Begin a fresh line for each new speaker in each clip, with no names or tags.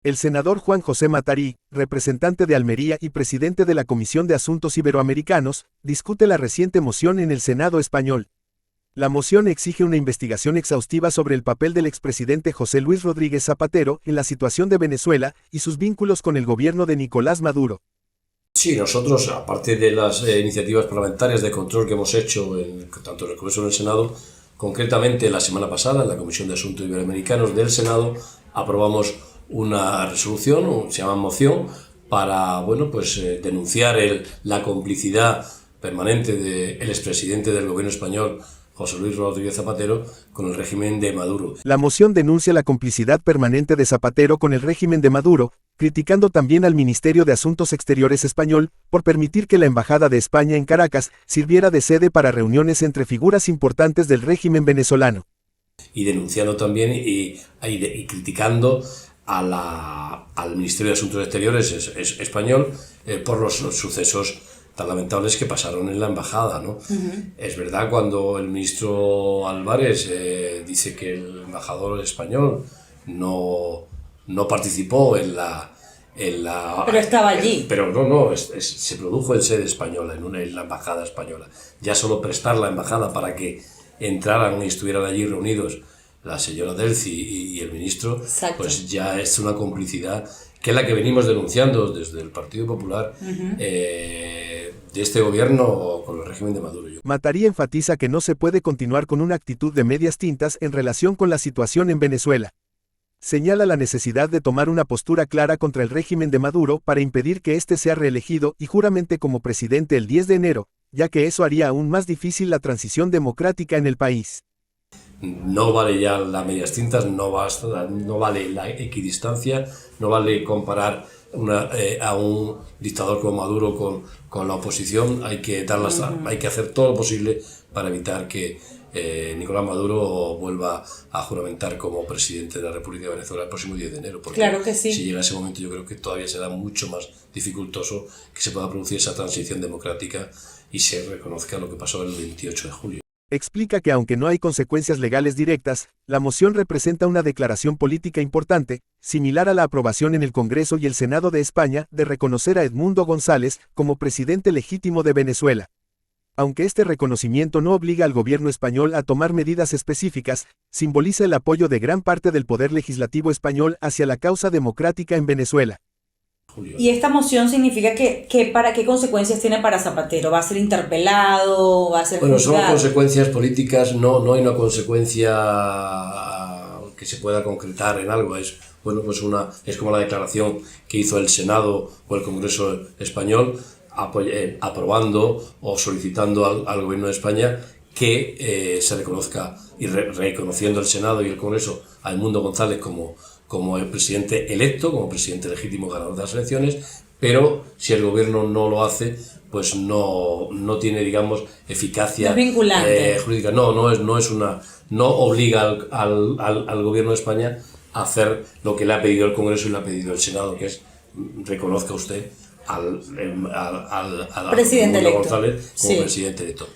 El senador Juan José Matarí, representante de Almería y presidente de la Comisión de Asuntos Iberoamericanos, discute la reciente moción en el Senado español. La moción exige una investigación exhaustiva sobre el papel del expresidente José Luis Rodríguez Zapatero en la situación de Venezuela y sus vínculos con el gobierno de Nicolás Maduro.
Sí, nosotros, aparte de las iniciativas parlamentarias de control que hemos hecho tanto en el Congreso como en el Senado, concretamente la semana pasada en la Comisión de Asuntos Iberoamericanos del Senado aprobamos una resolución, se llama moción, para denunciar la complicidad permanente del expresidente del gobierno español, José Luis Rodríguez Zapatero, con el régimen de Maduro.
La moción denuncia la complicidad permanente de Zapatero con el régimen de Maduro, criticando también al Ministerio de Asuntos Exteriores español por permitir que la Embajada de España en Caracas sirviera de sede para reuniones entre figuras importantes del régimen venezolano.
Y denunciando también y criticando al Ministerio de Asuntos Exteriores español por los sucesos tan lamentables que pasaron en la embajada, ¿no? Es verdad, cuando el ministro Álvarez dice que el embajador español no participó en la...
Pero estaba allí.
Se produjo en sede española, en la embajada española. Ya solo prestar la embajada para que entraran y estuvieran allí reunidos la señora Delcy y el ministro,
Exacto.
Pues ya es una complicidad que es la que venimos denunciando desde el Partido Popular de este gobierno con el régimen de Maduro.
Matarí enfatiza que no se puede continuar con una actitud de medias tintas en relación con la situación en Venezuela. Señala la necesidad de tomar una postura clara contra el régimen de Maduro para impedir que éste sea reelegido y juramente como presidente el 10 de enero, ya que eso haría aún más difícil la transición democrática en el país.
No vale ya las medias tintas, no vale la equidistancia, no vale comparar a un dictador como Maduro con la oposición. Hay que hacer todo lo posible para evitar que Nicolás Maduro vuelva a juramentar como presidente de la República de Venezuela el próximo 10 de enero. Porque
claro que sí.
Si llega ese momento, yo creo que todavía será mucho más dificultoso que se pueda producir esa transición democrática y se reconozca lo que pasó el 28 de julio.
Explica que aunque no hay consecuencias legales directas, la moción representa una declaración política importante, similar a la aprobación en el Congreso y el Senado de España de reconocer a Edmundo González como presidente legítimo de Venezuela. Aunque este reconocimiento no obliga al gobierno español a tomar medidas específicas, simboliza el apoyo de gran parte del poder legislativo español hacia la causa democrática en Venezuela.
¿Y esta moción significa para qué consecuencias tiene para Zapatero? ¿Va a ser interpelado? ¿Va a ser juzgado?
Son consecuencias políticas, no hay una consecuencia que se pueda concretar en algo. Es como la declaración que hizo el Senado o el Congreso español aprobando o solicitando al gobierno de España que se reconozca y reconociendo el Senado y el Congreso a Edmundo González como el presidente electo, como presidente legítimo ganador de las elecciones, pero si el gobierno no lo hace, pues no tiene, digamos, eficacia
no es vinculante.
Jurídica. No obliga al gobierno de España a hacer lo que le ha pedido el Congreso y le ha pedido el Senado, que es reconozca usted al
presidente electo
González como presidente electo.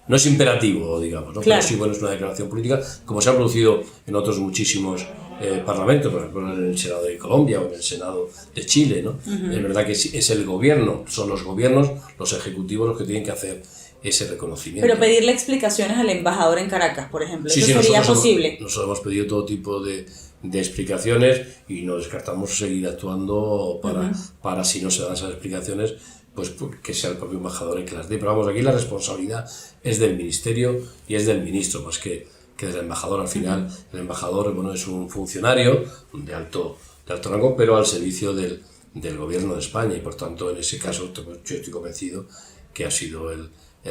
No es imperativo, digamos, ¿no?
Claro.
Pero sí, es una declaración política, como se ha producido en otros muchísimos parlamentos, por ejemplo en el Senado de Colombia o en el Senado de Chile, ¿no? Es verdad que es el gobierno, son los gobiernos, los ejecutivos los que tienen que hacer ese reconocimiento.
Pero pedirle explicaciones al embajador en Caracas, por ejemplo,
¿eso
sería posible?
Nosotros hemos pedido todo tipo de explicaciones y no descartamos seguir actuando para si no se dan esas explicaciones, pues que sea el propio embajador el que las dé. Pero vamos, aquí la responsabilidad es del ministerio y es del ministro, más que del embajador. Al final, el embajador es un funcionario de alto rango, pero al servicio del gobierno de España, y por tanto, en ese caso, yo estoy convencido que ha sido el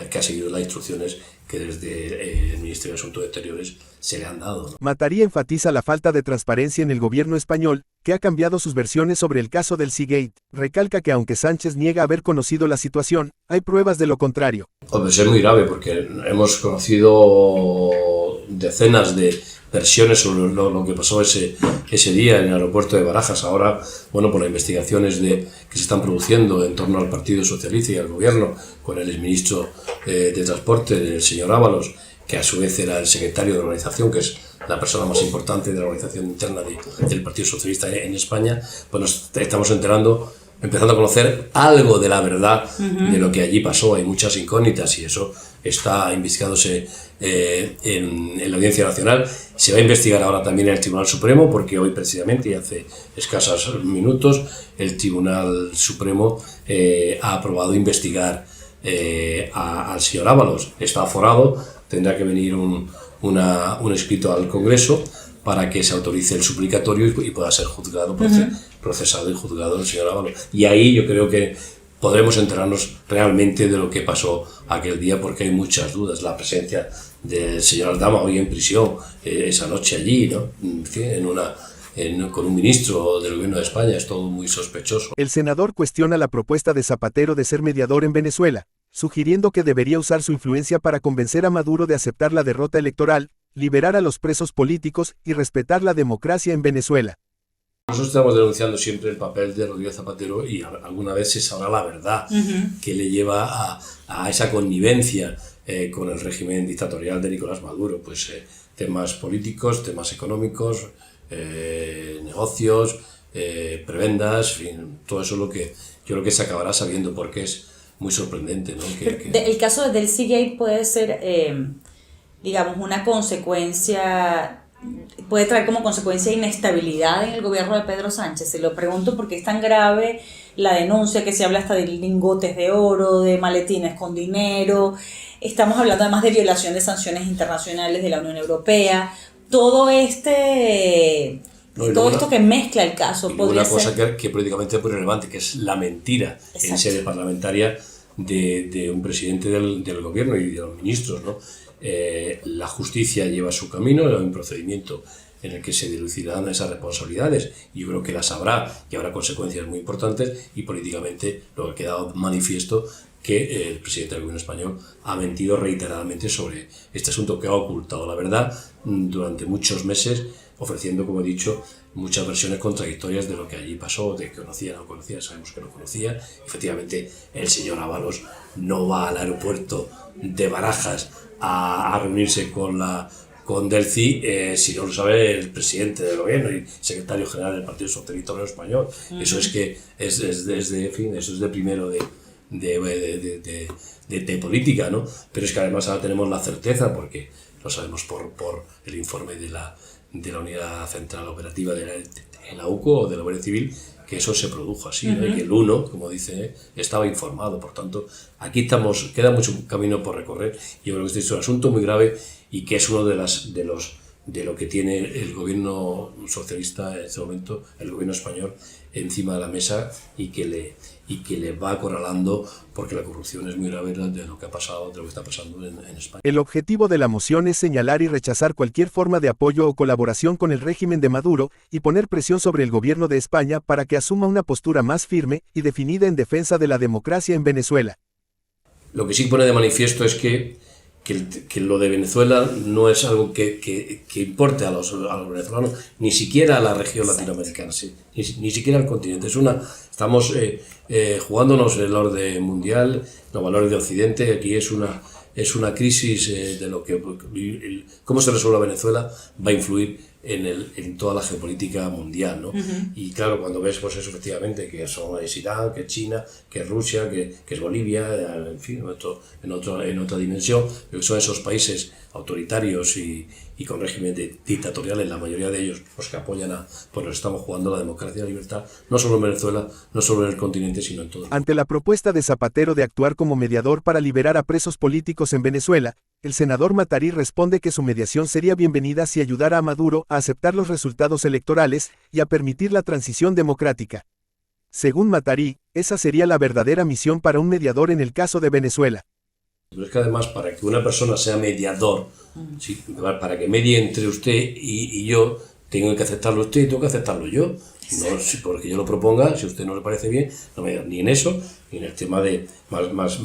que ha seguido las instrucciones que desde el Ministerio de Asuntos Exteriores se le han dado, ¿no?
Matarí enfatiza la falta de transparencia en el gobierno español, que ha cambiado sus versiones sobre el caso del Seagate. Recalca que aunque Sánchez niega haber conocido la situación, hay pruebas de lo contrario.
Puede ser muy grave porque hemos conocido decenas de versiones sobre lo que pasó ese día en el aeropuerto de Barajas. Ahora, por las investigaciones que se están produciendo en torno al Partido Socialista y al gobierno, con el exministro de Transporte, el señor Ábalos, que a su vez era el secretario de la organización, que es la persona más importante de la organización interna del Partido Socialista en España, pues nos estamos empezando a conocer algo de la verdad de lo que allí pasó. Hay muchas incógnitas y eso está investigándose en la Audiencia Nacional. Se va a investigar ahora también en el Tribunal Supremo, porque hoy precisamente, y hace escasos minutos, el Tribunal Supremo ha aprobado investigar al señor Ábalos. Está aforado, tendrá que venir un escrito al Congreso para que se autorice el suplicatorio y pueda ser juzgado, procesado y juzgado el señor Ábalos. Y ahí yo creo que podremos enterarnos realmente de lo que pasó aquel día, porque hay muchas dudas. La presencia del señor Aldama hoy en prisión, esa noche allí, ¿no? Con un ministro del gobierno de España, es todo muy sospechoso.
El senador cuestiona la propuesta de Zapatero de ser mediador en Venezuela, sugiriendo que debería usar su influencia para convencer a Maduro de aceptar la derrota electoral, liberar a los presos políticos y respetar la democracia en Venezuela.
Nosotros estamos denunciando siempre el papel de Rodríguez Zapatero y alguna vez se sabrá la verdad que le lleva a esa connivencia con el régimen dictatorial de Nicolás Maduro. Pues temas políticos, temas económicos, negocios, prebendas, en fin, todo eso es lo que yo creo que se acabará sabiendo, porque es muy sorprendente, ¿no?
El caso del CJ puede ser, digamos, una consecuencia, puede traer como consecuencia inestabilidad en el gobierno de Pedro Sánchez. Se lo pregunto porque es tan grave la denuncia, que se habla hasta de lingotes de oro, de maletines con dinero. Estamos hablando además de violación de sanciones internacionales de la Unión Europea. Todo esto que mezcla el caso
podría ser una cosa que políticamente es muy relevante, que es la mentira. Exacto. En sede parlamentaria de un presidente del gobierno y de los ministros, ¿no? La justicia lleva su camino, hay un procedimiento en el que se dilucidarán esas responsabilidades, y yo creo que las habrá y habrá consecuencias muy importantes, y políticamente lo que ha quedado manifiesto que el presidente del gobierno español ha mentido reiteradamente sobre este asunto, que ha ocultado la verdad durante muchos meses, ofreciendo, como he dicho, muchas versiones contradictorias de lo que allí pasó, de que conocía o no conocía. Sabemos que no conocía. Efectivamente, el señor Ábalos no va al aeropuerto de Barajas a reunirse con Delcy si no lo sabe el presidente del gobierno y secretario general del Partido Socialista Obrero Español. Eso es que eso es de primero de política, ¿no? Pero es que además ahora tenemos la certeza, porque lo sabemos por el informe de la Unidad Central Operativa de la UCO o de la Guardia Civil, que eso se produjo así, ¿no? Y el uno, como dice, estaba informado. Por tanto, aquí queda mucho camino por recorrer. Yo creo que este es un asunto muy grave y que es uno de lo que tiene el gobierno socialista en este momento, el gobierno español, encima de la mesa, y que le va acorralando, porque la corrupción es muy grave de lo que ha pasado, de lo que está pasando en España.
El objetivo de la moción es señalar y rechazar cualquier forma de apoyo o colaboración con el régimen de Maduro y poner presión sobre el gobierno de España para que asuma una postura más firme y definida en defensa de la democracia en Venezuela.
Lo que sí pone de manifiesto es que lo de Venezuela no es algo que importe a los venezolanos, ni siquiera a la región latinoamericana, sí, ni siquiera al continente. Estamos jugándonos el orden mundial, los valores de Occidente. Aquí es una crisis de lo que cómo se resuelva Venezuela va a influir en toda la geopolítica mundial, ¿no? Y claro, cuando ves, pues eso, efectivamente, que es Irán, que es China, que es Rusia, que es Bolivia, en fin, en otra dimensión, pero que son esos países autoritarios y con régimen dictatoriales, la mayoría de ellos, los que apoyan pues nos estamos jugando la democracia y la libertad, no solo en Venezuela, no solo en el continente, sino en todo el mundo.
Ante la propuesta de Zapatero de actuar como mediador para liberar a presos políticos en Venezuela, el senador Mattarí responde que su mediación sería bienvenida si ayudara a Maduro a aceptar los resultados electorales y a permitir la transición democrática. Según Mattarí, esa sería la verdadera misión para un mediador en el caso de Venezuela.
Pero es que además, para que una persona sea mediador, ¿sí? Para que medie entre usted y yo, tengo que aceptarlo usted y tengo que aceptarlo yo. No, porque yo lo proponga, si a usted no le parece bien, no me diga ni en eso, ni en el tema más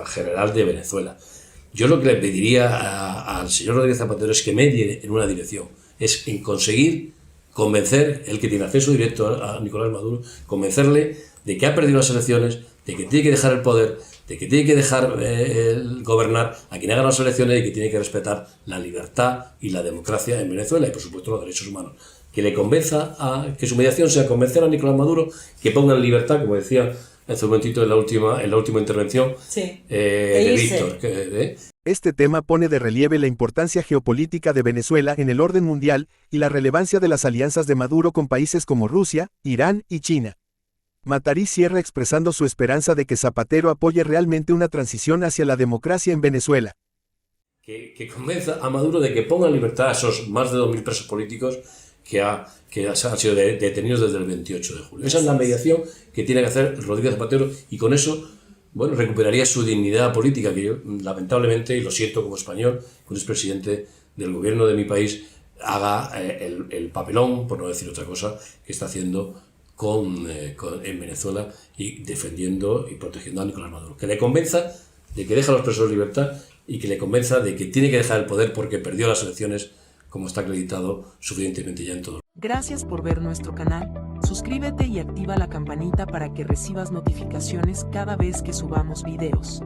general de Venezuela. Yo lo que le pediría al señor Rodríguez Zapatero es que medie en una dirección, es en conseguir convencer, el que tiene acceso directo a Nicolás Maduro, convencerle de que ha perdido las elecciones, de que tiene que dejar el poder, de que tiene que dejar gobernar a quien haga las elecciones y que tiene que respetar la libertad y la democracia en Venezuela y por supuesto los derechos humanos. Que le convenza que su mediación sea convencer a Nicolás Maduro que ponga en libertad, como decía hace un momentito en la última intervención,
sí.
de Víctor.
Este tema pone de relieve la importancia geopolítica de Venezuela en el orden mundial y la relevancia de las alianzas de Maduro con países como Rusia, Irán y China. Matarí cierra expresando su esperanza de que Zapatero apoye realmente una transición hacia la democracia en Venezuela.
Que convenza a Maduro de que ponga en libertad a esos más de 2.000 presos políticos que han sido detenidos desde el 28 de julio. Esa es la mediación que tiene que hacer Rodríguez Zapatero y con eso, bueno, recuperaría su dignidad política, que yo, lamentablemente, y lo siento como español, que un expresidente del gobierno de mi país haga el papelón, por no decir otra cosa, que está haciendo en Venezuela y defendiendo y protegiendo a Nicolás Maduro. Que le convenza de que deja a los presos en libertad y que le convenza de que tiene que dejar el poder porque perdió las elecciones, como está acreditado suficientemente ya en todo.
Gracias por ver nuestro canal, suscríbete y activa la campanita para que recibas notificaciones cada vez que subamos videos.